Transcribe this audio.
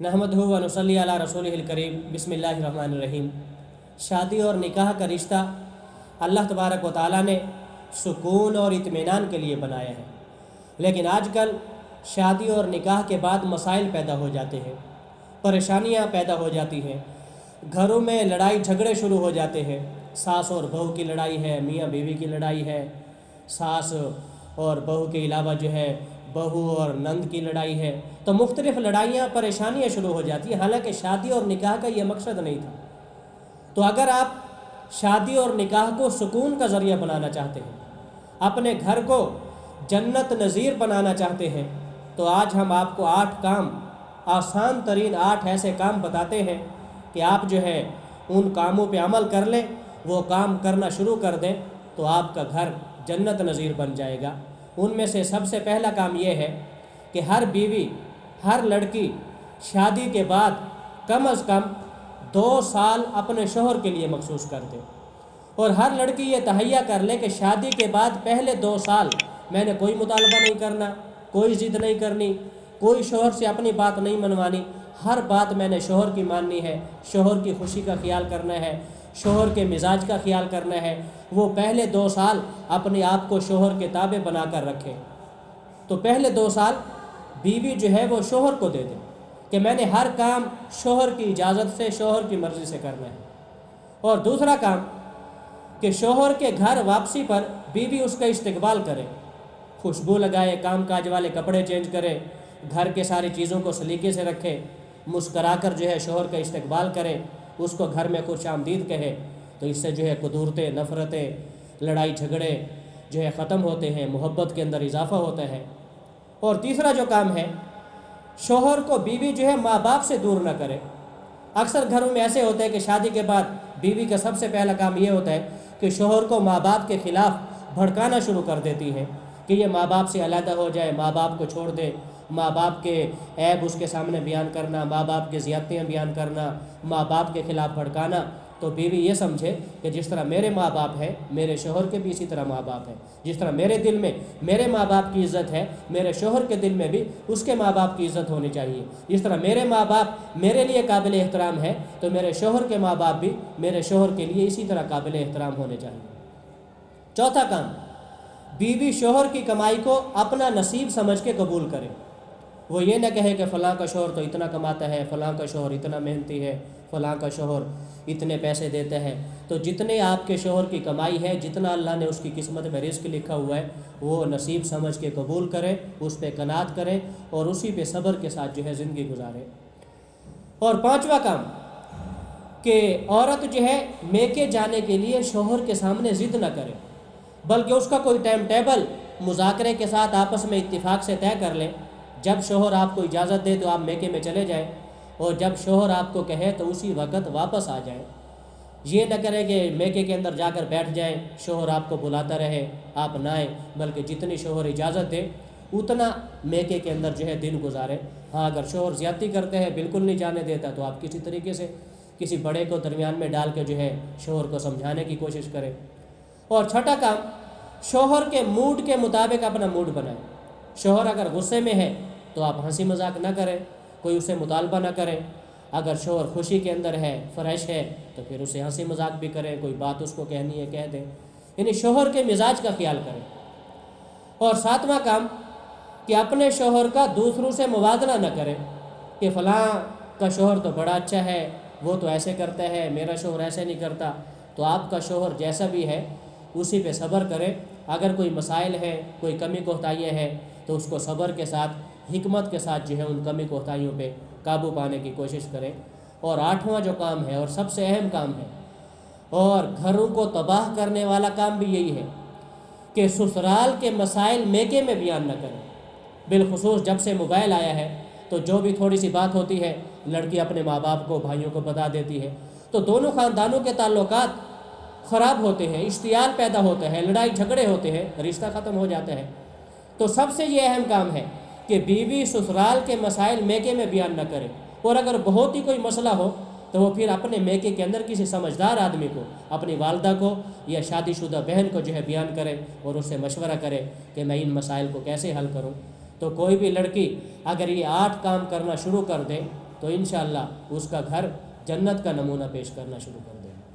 नहमदहु व नसल्ली अला रसूलिहिल करीम। बिस्मिल्लाहिर्रहमानिर्रहीम। शादी और निकाह का रिश्ता अल्लाह तबारक व तआला ने सुकून और इत्मीनान के लिए बनाया है, लेकिन आजकल शादी और निकाह के बाद मसाइल पैदा हो जाते हैं, परेशानियां पैदा हो जाती हैं, घरों में लड़ाई झगड़े शुरू हो जाते हैं। सास और बहू की लड़ाई है, मियाँ बीवी की लड़ाई है, सास और बहू के अलावा जो है बहू और नंद की लड़ाई है। तो मुख्तलिफ़ लड़ाइयाँ परेशानियाँ शुरू हो जाती हैं, हालांकि शादी और निकाह का ये मकसद नहीं था। तो अगर आप शादी और निकाह को सुकून का ज़रिया बनाना चाहते हैं, अपने घर को जन्नत नज़ीर बनाना चाहते हैं, तो आज हम आपको 8 काम, आसान तरीन 8 ऐसे काम बताते हैं कि आप जो है उन कामों पे अमल कर लें, वो काम करना शुरू कर दें तो आपका घर जन्नत नज़ीर बन जाएगा। उनमें से सबसे पहला काम ये है कि हर बीवी, हर लड़की शादी के बाद कम अज़ कम 2 साल अपने शोहर के लिए मखसूस कर दे, और हर लड़की ये तहैया कर ले कि शादी के बाद पहले 2 साल मैंने कोई मुतालबा नहीं करना, कोई ज़िद नहीं करनी, कोई शोहर से अपनी बात नहीं मनवानी, हर बात मैंने शोहर की माननी है, शोहर की खुशी का ख्याल करना है, शोहर के मिजाज का ख्याल करना है। वो पहले 2 साल अपने आप को शोहर के ताबे बना कर रखे। तो पहले 2 साल बीवी जो है वो शोहर को दे दे कि मैंने हर काम शोहर की इजाज़त से, शोहर की मर्ज़ी से करना है। और दूसरा काम कि शोहर के घर वापसी पर बीवी उसका इस्तकबाल करे, खुशबू लगाए, काम काज वाले कपड़े चेंज करे, घर के सारी चीज़ों को सलीके से रखे, मुस्कराकर जो है शोहर का इस्तकबाल करे, उसको घर में खुश आमदीद कहे। तो इससे जो है कुदूरतें, नफ़रतें, लड़ाई झगड़े जो है ख़त्म होते हैं, मोहब्बत के अंदर इजाफ़ा होता है। और तीसरा जो काम है, शोहर को बीवी जो है माँ बाप से दूर न करे। अक्सर घरों में ऐसे होते हैं कि शादी के बाद बीवी का सबसे पहला काम ये होता है कि शोहर को माँ बाप के ख़िलाफ़ भड़काना शुरू कर देती है कि ये माँ बाप से अलहदा हो जाए, माँ बाप को छोड़ दे, माँ बाप के ऐब उसके सामने बयान करना, माँ बाप की ज़ियादतियाँ बयान करना, माँ बाप के ख़िलाफ़ भड़काना। तो बीवी ये समझे कि जिस तरह मेरे माँ बाप हैं, मेरे शोहर के भी इसी तरह माँ बाप हैं। जिस तरह मेरे दिल में मेरे माँ बाप की इज़्ज़त है, मेरे शोहर के दिल में भी उसके माँ बाप की इज़्ज़त होनी चाहिए। जिस तरह मेरे माँ बाप मेरे लिए काबिल एहतराम है, तो मेरे शोहर के माँ बाप भी मेरे शोहर के लिए इसी तरह काबिल एहतराम होने चाहिए। चौथा काम, बीवी शोहर की कमाई को अपना नसीब समझ के कबूल करे। वो ये न कहे कि फ़लाँ का शोहर तो इतना कमाता है, फ़लाँ का शोहर इतना मेहनती है, फ़लाँ का शोहर इतने पैसे देता है। तो जितने आपके शोहर की कमाई है, जितना अल्लाह ने उसकी किस्मत में रिस्क लिखा हुआ है, वो नसीब समझ के कबूल करें, उस पर कनात करें और उसी पे सब्र के साथ जो है ज़िंदगी गुजारें। और 5वां काम कि औरत जो है मेके जाने के लिए शोहर के सामने ज़िद न करे, बल्कि उसका कोई टाइम टेबल मुज़ाकरे के साथ आपस में इत्तिफाक से तय कर लें। जब शोहर आपको इजाज़त दे तो आप मेके में चले जाएं, और जब शोहर आपको कहे तो उसी वक्त वापस आ जाएं। ये न करें कि मेके के अंदर जाकर बैठ जाएं, शोहर आपको बुलाता रहे, आप ना आएँ, बल्कि जितनी शोहर इजाज़त दे उतना मेके के अंदर जो है दिन गुजारें। हाँ, अगर शोहर ज़्यादती करते हैं, बिल्कुल नहीं जाने देता, तो आप किसी तरीके से किसी बड़े को दरमियान में डाल के जो है शोहर को समझाने की कोशिश करें। और छठा काम, शोहर के मूड के मुताबिक अपना मूड बनाएं। शोहर अगर गुस्से में है तो आप हंसी मजाक ना करें, कोई उसे मुतालबा ना करें। अगर शोहर खुशी के अंदर है, फ्रेश है, तो फिर उसे हंसी मजाक भी करें, कोई बात उसको कहनी है कह दें, यानी शोहर के मिजाज का ख्याल करें। और 7वां काम कि अपने शोहर का दूसरों से मुबादला न करें कि फ़लाँ का शोहर तो बड़ा अच्छा है, वो तो ऐसे करता है, मेरा शोहर ऐसे नहीं करता। तो आपका शोहर जैसा भी है उसी पे सब्र करें। अगर कोई मसाइल है, कोई कमी कोताहियाँ हैं, तो उसको सब्र के साथ, हिकमत के साथ जो है उन कमी कोताहियों पे काबू पाने की कोशिश करें। और 8वां जो काम है और सबसे अहम काम है, और घरों को तबाह करने वाला काम भी यही है कि ससुराल के मसाइल मेके में बयान न करें। बिलखुसूस जब से मोबाइल आया है, तो जो भी थोड़ी सी बात होती है लड़की अपने माँ बाप को, भाइयों को बता देती है, तो दोनों ख़ानदानों के ताल्लुकात ख़राब होते हैं, इश्तियाल पैदा होते हैं, लड़ाई झगड़े होते हैं, रिश्ता ख़त्म हो जाता है। तो सबसे ये अहम काम है कि बीवी ससुराल के मसाइल मेके में बयान न करे, और अगर बहुत ही कोई मसला हो तो वो फिर अपने मेके के अंदर किसी समझदार आदमी को, अपनी वालदा को या शादीशुदा बहन को जो है बयान करे और उससे मशवरा करे कि मैं इन मसाइल को कैसे हल करूँ। तो कोई भी लड़की अगर ये 8 काम करना शुरू कर दे تو انشاءاللہ اس کا گھر جنت کا نمونہ پیش کرنا شروع کر دے گا۔